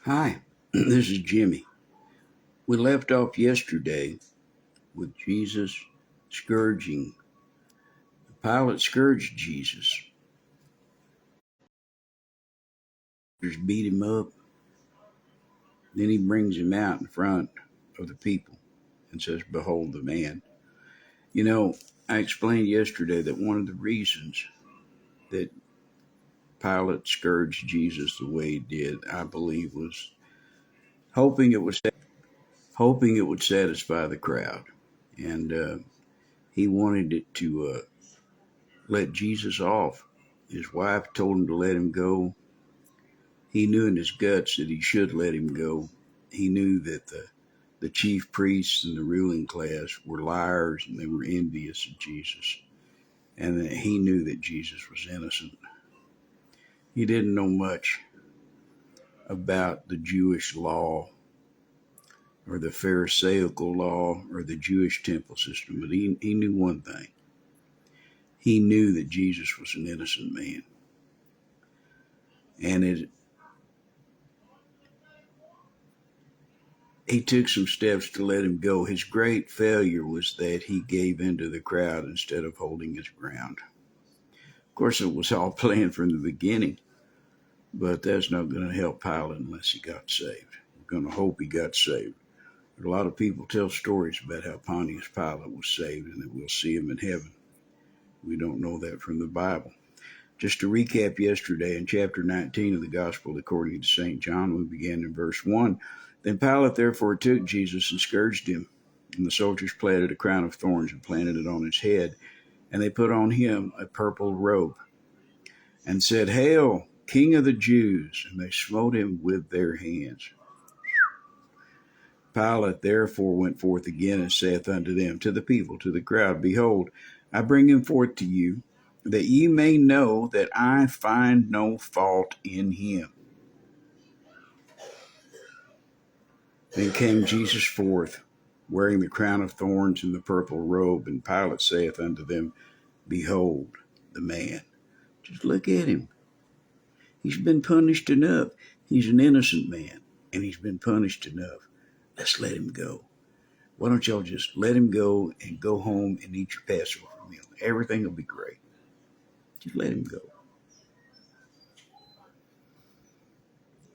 Hi, this is Jimmy. We left off yesterday with Jesus scourging. Pilate scourged Jesus. Just beat him up. Then he brings him out in front of the people and says, "Behold the man." You know, I explained yesterday that one of the reasons that Pilate scourged Jesus the way he did, I believe, was hoping it would hoping it would satisfy the crowd, and he wanted it to let Jesus off. His wife told him to let him go. He knew in his guts that he should let him go. He knew that the chief priests and the ruling class were liars and they were envious of Jesus. And that he knew that Jesus was innocent. He didn't know much about the Jewish law or the Pharisaical law or the Jewish temple system, but he knew one thing. He knew that Jesus was an innocent man. And he took some steps to let him go. His great failure was that he gave in to the crowd instead of holding his ground. Of course, it was all planned from the beginning, but that's not going to help Pilate unless he got saved. We're going to hope he got saved. But a lot of people tell stories about how Pontius Pilate was saved and that we'll see him in heaven. We don't know that from the Bible. Just to recap yesterday, in chapter 19 of the Gospel according to St. John, we began in verse 1. Then Pilate therefore took Jesus and scourged him. And the soldiers platted a crown of thorns and planted it on his head. And they put on him a purple robe and said, "Hail, King of the Jews!" And they smote him with their hands. Pilate therefore went forth again and saith unto them, to the people, to the crowd, "Behold, I bring him forth to you, that ye may know that I find no fault in him." Then came Jesus forth, wearing the crown of thorns and the purple robe, and Pilate saith unto them, "Behold the man." Just look at him. He's been punished enough. He's an innocent man, and he's been punished enough. Let's let him go. Why don't y'all just let him go and go home and eat your Passover meal? Everything will be great. Just let him go.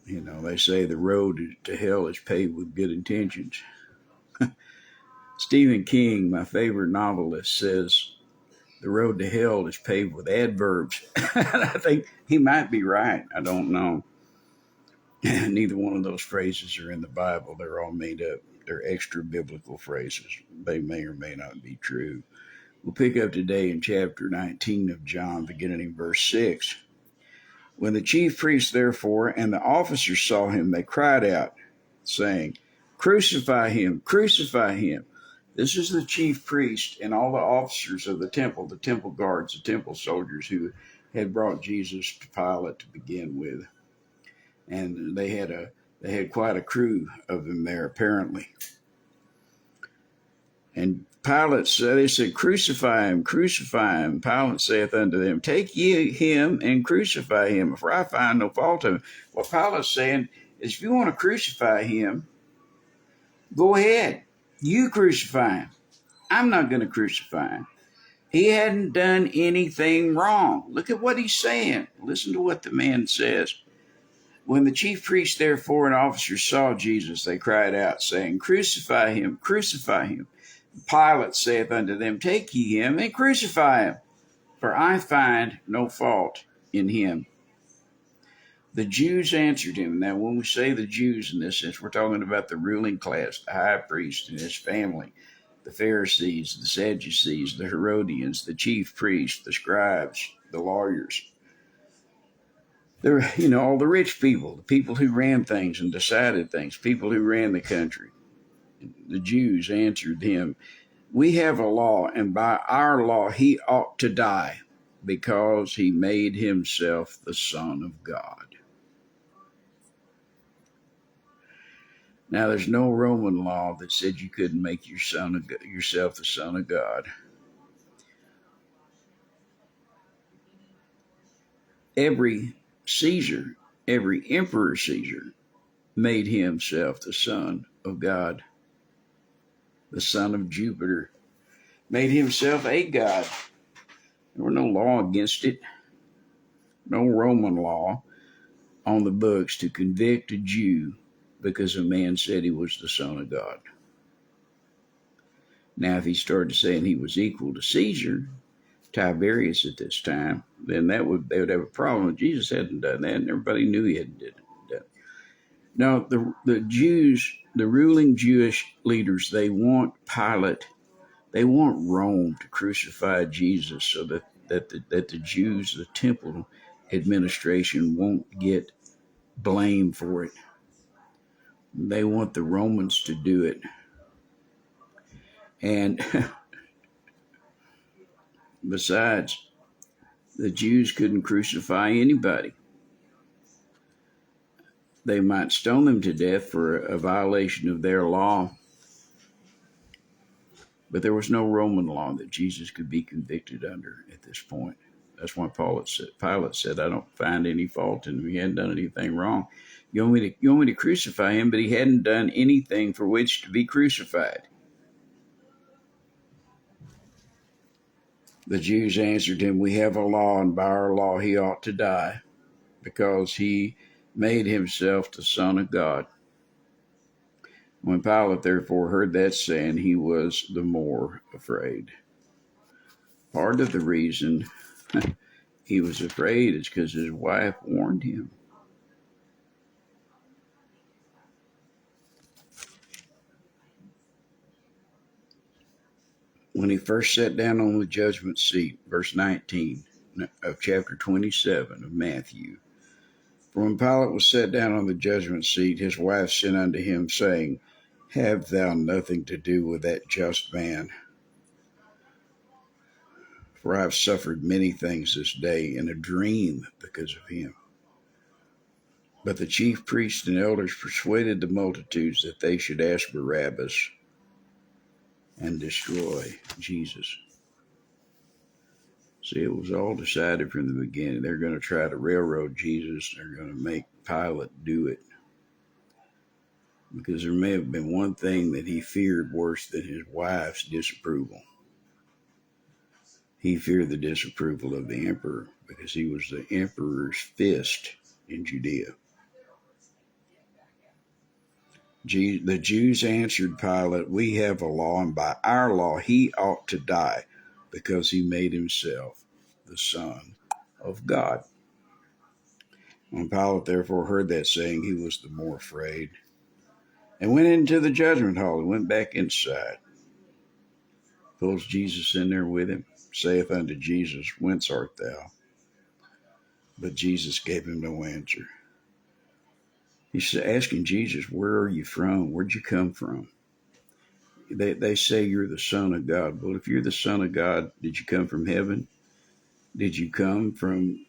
You know, they say the road to hell is paved with good intentions. Stephen King, my favorite novelist, says the road to hell is paved with adverbs. I think he might be right. I don't know. Neither one of those phrases are in the Bible. They're all made up. They're extra biblical phrases. They may or may not be true. We'll pick up today in chapter 19 of John, beginning in verse 6. When the chief priests, therefore, and the officers saw him, they cried out, saying, "Crucify him, crucify him." This is the chief priest and all the officers of the temple guards, the temple soldiers who had brought Jesus to Pilate to begin with. And they had quite a crew of them there, apparently. And Pilate said, they said, "Crucify him, crucify him." Pilate saith unto them, "Take ye him and crucify him, for I find no fault in him." What Pilate's saying is, if you want to crucify him, go ahead. You crucify him. I'm not going to crucify him. He hadn't done anything wrong. Look at what he's saying. Listen to what the man says. When the chief priests, therefore, and officers saw Jesus, they cried out, saying, "Crucify him, crucify him." Pilate saith unto them, "Take ye him and crucify him, for I find no fault in him." The Jews answered him. Now, when we say the Jews in this sense, we're talking about the ruling class, the high priest and his family, the Pharisees, the Sadducees, the Herodians, the chief priests, the scribes, the lawyers. They're, all the rich people, the people who ran things and decided things, people who ran the country. The Jews answered him, "We have a law, and by our law he ought to die, because he made himself the Son of God." Now, there's no Roman law that said you couldn't make yourself the Son of God. Every Caesar, every Emperor Caesar, made himself the Son of God, the son of Jupiter, made himself a God. There was no law against it, no Roman law on the books to convict a Jew because a man said he was the Son of God. Now, if he started saying he was equal to Caesar, Tiberius at this time, then they would have a problem. Jesus hadn't done that, and everybody knew he hadn't done it. Now, the Jews, the ruling Jewish leaders, they want Pilate, they want Rome to crucify Jesus so that the Jews, the temple administration, won't get blamed for it. They want the Romans to do it. And besides, the Jews couldn't crucify anybody. They might stone them to death for a violation of their law, but there was no Roman law that Jesus could be convicted under at this point. That's why Pilate said, I don't find any fault in him. He hadn't done anything wrong. You want me to crucify him, but he hadn't done anything for which to be crucified. The Jews answered him, we have a law, and by our law he ought to die, because he made himself the Son of God. When Pilate therefore heard that saying, he was the more afraid. Part of the reason he was afraid is because his wife warned him. When he first sat down on the judgment seat, verse 19 of chapter 27 of Matthew. For when Pilate was set down on the judgment seat, his wife sent unto him, saying, have thou nothing to do with that just man? For I have suffered many things this day in a dream because of him. But the chief priests and elders persuaded the multitudes that they should ask Barabbas and destroy Jesus. See, it was all decided from the beginning. They're going to try to railroad Jesus. They're going to make Pilate do it. Because there may have been one thing that he feared worse than his wife's disapproval. He feared the disapproval of the emperor, because he was the emperor's fist in Judea. The Jews answered Pilate, we have a law, and by our law he ought to die, because he made himself the Son of God. When Pilate therefore heard that saying, he was the more afraid, and went into the judgment hall. He went back inside, pulls Jesus in there with him, saith unto Jesus, whence art thou? But Jesus gave him no answer. He's asking Jesus, where are you from? Where'd you come from? They say you're the Son of God. Well, if you're the Son of God, did you come from heaven? Did you come from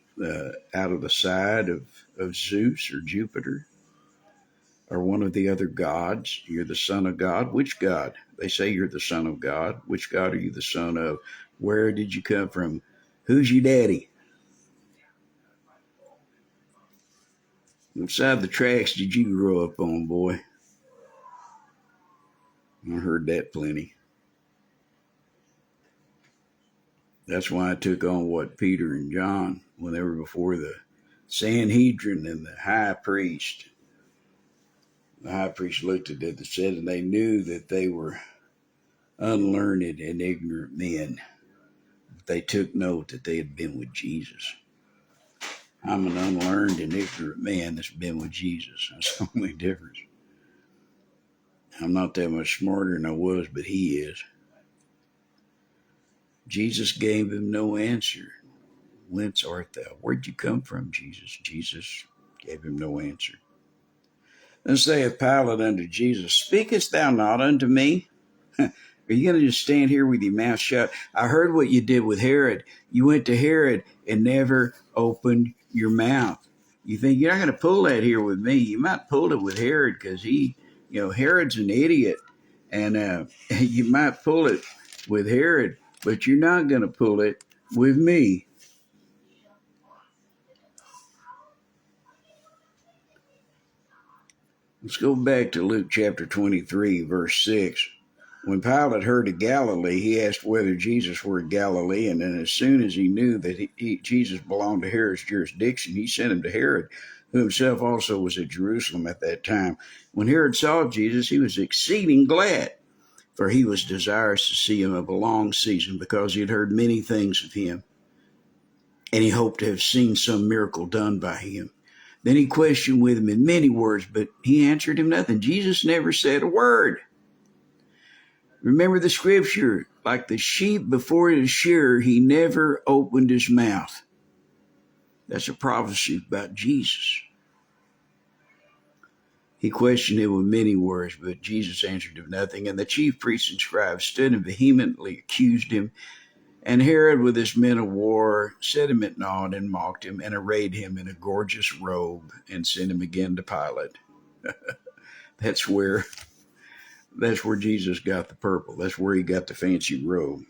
out of the side of Zeus or Jupiter or one of the other gods? You're the Son of God. Which God? They say you're the Son of God. Which God are you the son of? Where did you come from? Who's your daddy? What side of the tracks did you grow up on, boy? I heard that plenty. That's why I took on what Peter and John, when they were before the Sanhedrin and the high priest. The high priest looked at it and said, and they knew that they were unlearned and ignorant men. They took note that they had been with Jesus. I'm an unlearned and ignorant man that's been with Jesus. That's the only difference. I'm not that much smarter than I was, but he is. Jesus gave him no answer. Whence art thou? Where'd you come from, Jesus? Jesus gave him no answer. Then saith Pilate unto Jesus, speakest thou not unto me? Are you going to just stand here with your mouth shut? I heard what you did with Herod. You went to Herod and never opened your mouth. You think you're not going to pull that here with me? You might pull it with Herod because Herod's an idiot. And you might pull it with Herod, but you're not going to pull it with me. Let's go back to Luke chapter 23, verse 6. When Pilate heard of Galilee, he asked whether Jesus were a Galilean, and as soon as he knew that Jesus belonged to Herod's jurisdiction, he sent him to Herod, who himself also was at Jerusalem at that time. When Herod saw Jesus, he was exceeding glad, for he was desirous to see him of a long season, because he had heard many things of him, and he hoped to have seen some miracle done by him. Then he questioned with him in many words, but he answered him nothing. Jesus never said a word. Remember the scripture, like the sheep before the shearer, he never opened his mouth. That's a prophecy about Jesus. He questioned him with many words, but Jesus answered him nothing. And the chief priests and scribes stood and vehemently accused him. And Herod, with his men of war, set him at naught and mocked him and arrayed him in a gorgeous robe and sent him again to Pilate. That's where Jesus got the purple. That's where he got the fancy robe.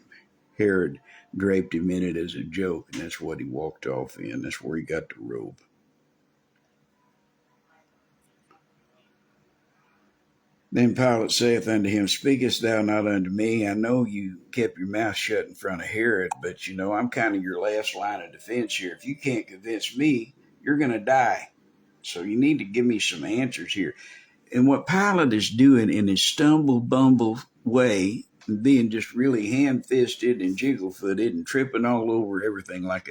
Herod draped him in it as a joke, and that's what he walked off in. That's where he got the robe. Then Pilate saith unto him, Speakest thou not unto me? I know you kept your mouth shut in front of Herod, but I'm kind of your last line of defense here. If you can't convince me, you're going to die. So you need to give me some answers here. And what Pilate is doing in his stumble-bumble way, being just really ham-fisted and jiggle-footed and tripping all over everything like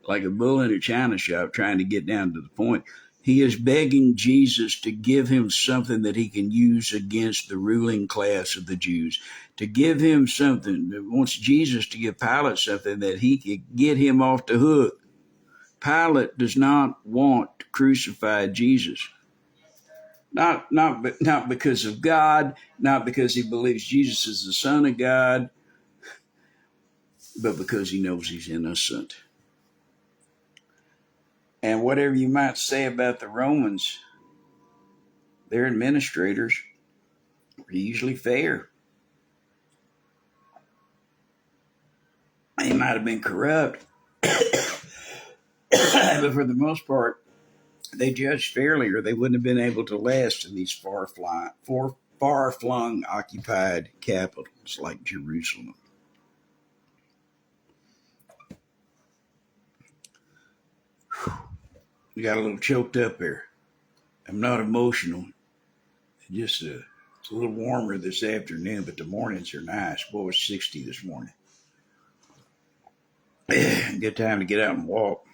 a bull in a china shop, trying to get down to the point. He is begging Jesus to give him something that he can use against the ruling class of the Jews, to give him something. He wants Jesus to give Pilate something that he could get him off the hook. Pilate does not want to crucify Jesus. Not because of God, not because he believes Jesus is the Son of God, but because he knows he's innocent. And whatever you might say about the Romans, their administrators were usually fair. They might have been corrupt, but for the most part, they judged fairly, or they wouldn't have been able to last in these far-flung occupied capitals like Jerusalem. We got a little choked up here. I'm not emotional. It's a little warmer this afternoon, but the mornings are nice. Boy, it's 60 this morning. Good time to get out and walk.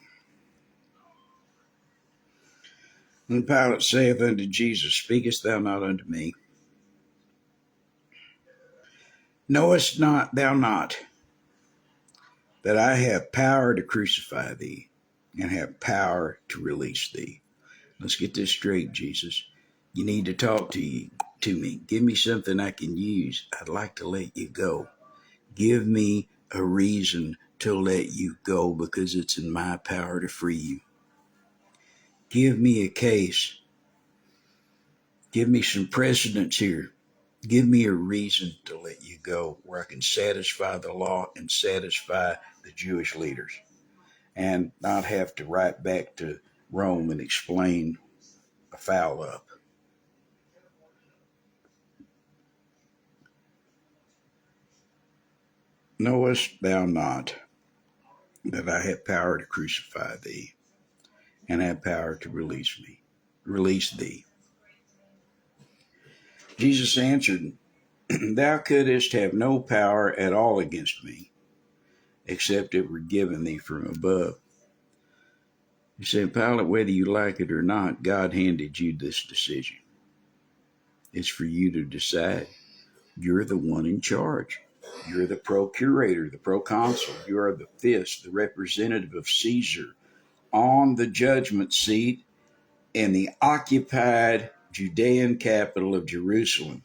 And Pilate saith unto Jesus, Speakest thou not unto me? Knowest not thou not that I have power to crucify thee and have power to release thee? Let's get this straight, Jesus. You need to talk to me. Give me something I can use. I'd like to let you go. Give me a reason to let you go, because it's in my power to free you. Give me a case. Give me some precedents here. Give me a reason to let you go where I can satisfy the law and satisfy the Jewish leaders and not have to write back to Rome and explain a foul up. Knowest thou not that I have power to crucify thee and have power to release thee? Jesus answered, Thou couldst have no power at all against me, except it were given thee from above. He said, Pilate, whether you like it or not, God handed you this decision. It's for you to decide. You're the one in charge. You're the procurator, the proconsul. You are the fist, the representative of Caesar on the judgment seat in the occupied Judean capital of Jerusalem,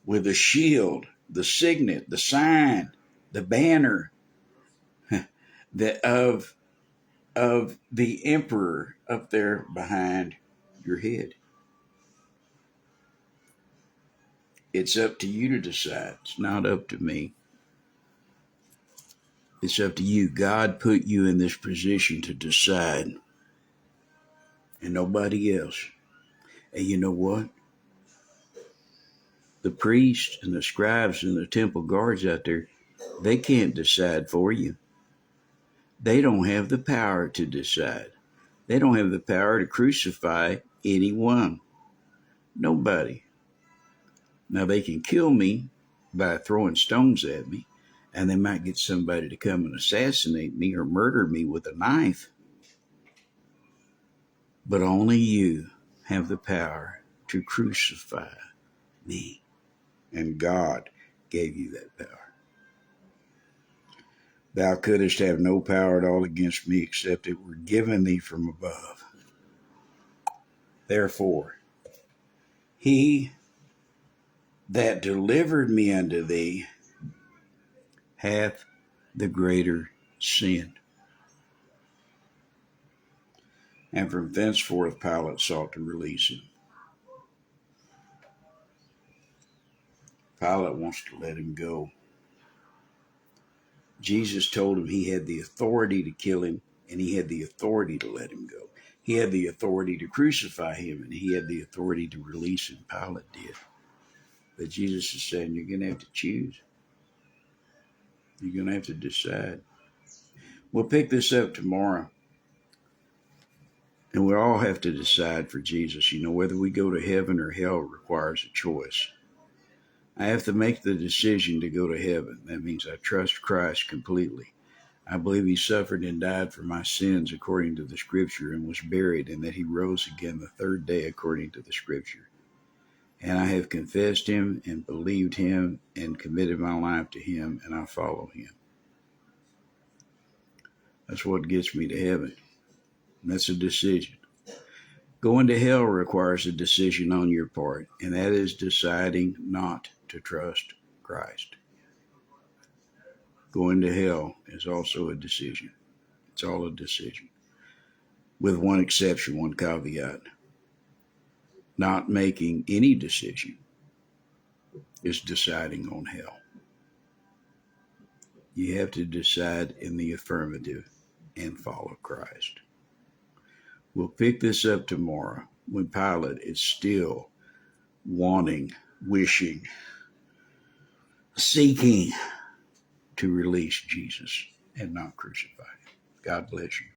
with the shield, the signet, the sign, the banner of the emperor up there behind your head. It's up to you to decide. It's not up to me. It's up to you. God put you in this position to decide, and nobody else. And you know what? The priests and the scribes and the temple guards out there, they can't decide for you. They don't have the power to decide. They don't have the power to crucify anyone. Nobody. Now they can kill me by throwing stones at me, and they might get somebody to come and assassinate me or murder me with a knife. But only you have the power to crucify me. And God gave you that power. Thou couldst have no power at all against me except it were given thee from above. Therefore, he that delivered me unto thee hath the greater sin. And from thenceforth Pilate sought to release him. Pilate wants to let him go. Jesus told him he had the authority to kill him, and he had the authority to let him go. He had the authority to crucify him, and he had the authority to release him. Pilate did. But Jesus is saying, you're going to have to choose. You're going to have to decide. We'll pick this up tomorrow. And we all have to decide for Jesus. You know, whether we go to heaven or hell requires a choice. I have to make the decision to go to heaven. That means I trust Christ completely. I believe he suffered and died for my sins according to the scripture and was buried, and that he rose again the third day according to the scripture. And I have confessed him and believed him and committed my life to him, and I follow him. That's what gets me to heaven. And that's a decision. Going to hell requires a decision on your part, and that is deciding not to trust Christ. Going to hell is also a decision. It's all a decision. With one exception, one caveat. Not making any decision is deciding on hell. You have to decide in the affirmative and follow Christ. We'll pick this up tomorrow when Pilate is still wanting, wishing, seeking to release Jesus and not crucify him. God bless you.